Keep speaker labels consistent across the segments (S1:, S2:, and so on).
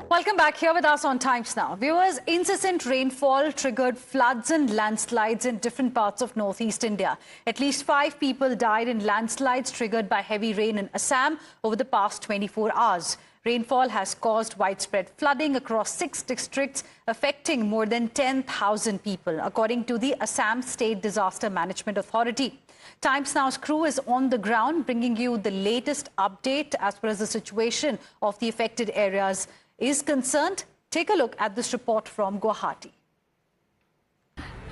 S1: Welcome back. Here with us on Times Now. Viewers, incessant rainfall triggered floods and landslides in different parts of northeast India. At least 5 people died in landslides triggered by heavy rain in Assam over the past 24 hours. Rainfall has caused widespread flooding across 6 districts, affecting more than 10,000 people, according to the Assam State Disaster Management Authority. Times Now's crew is on the ground, bringing you the latest update as far as the situation of the affected areas is concerned. Take a look at this report from Guwahati.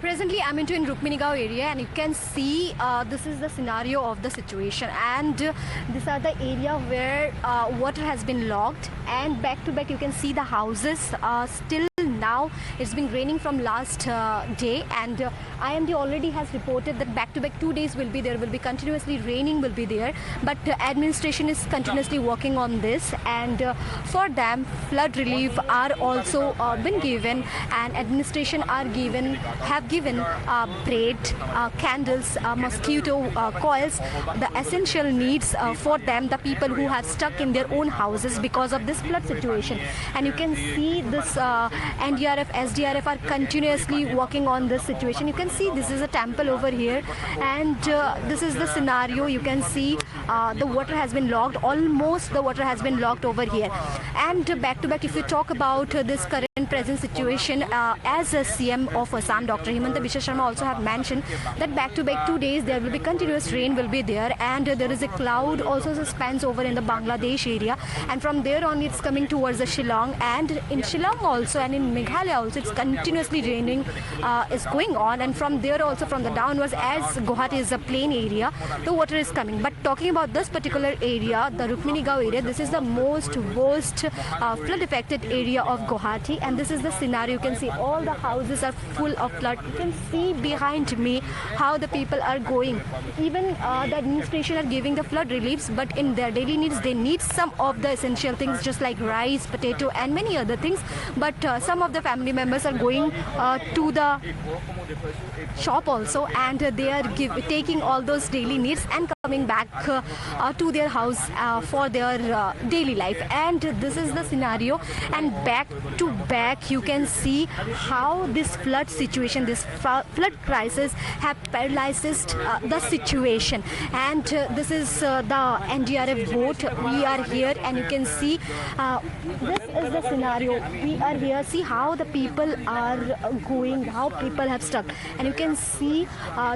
S2: Presently, I'm in Rukmini Gaon area, and you can see this is the scenario of the situation, and these are the area where water has been locked, and back to back you can see the houses still. Now it's been raining from last day, and IMD already has reported that back-to-back 2 days will be there, will be continuously raining will be there, but administration is continuously working on this, and for them flood relief are also been given, and administration have given bread, candles, mosquito coils, the essential needs for them, the people who have stuck in their own houses because of this flood situation. And you can see this NDRF, SDRF are continuously working on this situation. You can see this is a temple over here, and this is the scenario. You can see the water has been locked, almost the water has been locked over here. And back to back, if you talk about this current present situation, as a CM of Assam, Dr. Himanta Biswa Sharma also have mentioned that back to back 2 days there will be continuous rain will be there, and there is a cloud also suspends over in the Bangladesh area, and from there on it's coming towards the Shillong, and in Shillong also and in Meghalaya also it's continuously raining is going on, and from there also from the downwards, as Guwahati is a plain area, the water is coming. But talking about this particular area, the Rukmini Gaon area, this is the most worst flood affected area of Guwahati, and this is the scenario. You can see all the houses are full of flood. You can see behind me how the people are going. Even the administration are giving the flood reliefs, but in their daily needs they need some of the essential things just like rice, potato and many other things. But some of the family members are going to the shop also, and they are taking all those daily needs and coming back to their house for their daily life. And this is the scenario, and back to back you can see how this flood situation, this flood crisis have paralyzed the situation. And this is the NDRF boat. We are here, and you can see this is the scenario. We are here. See how the people are going, how people have stuck. And you can see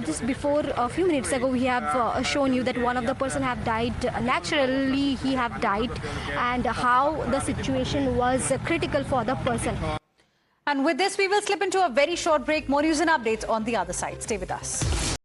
S2: just before a few minutes ago we have shown you that one of the person have died naturally, he have died, and how the situation was critical for the person.
S1: And with this we will slip into a very short break. More news and updates on the other side. Stay with us.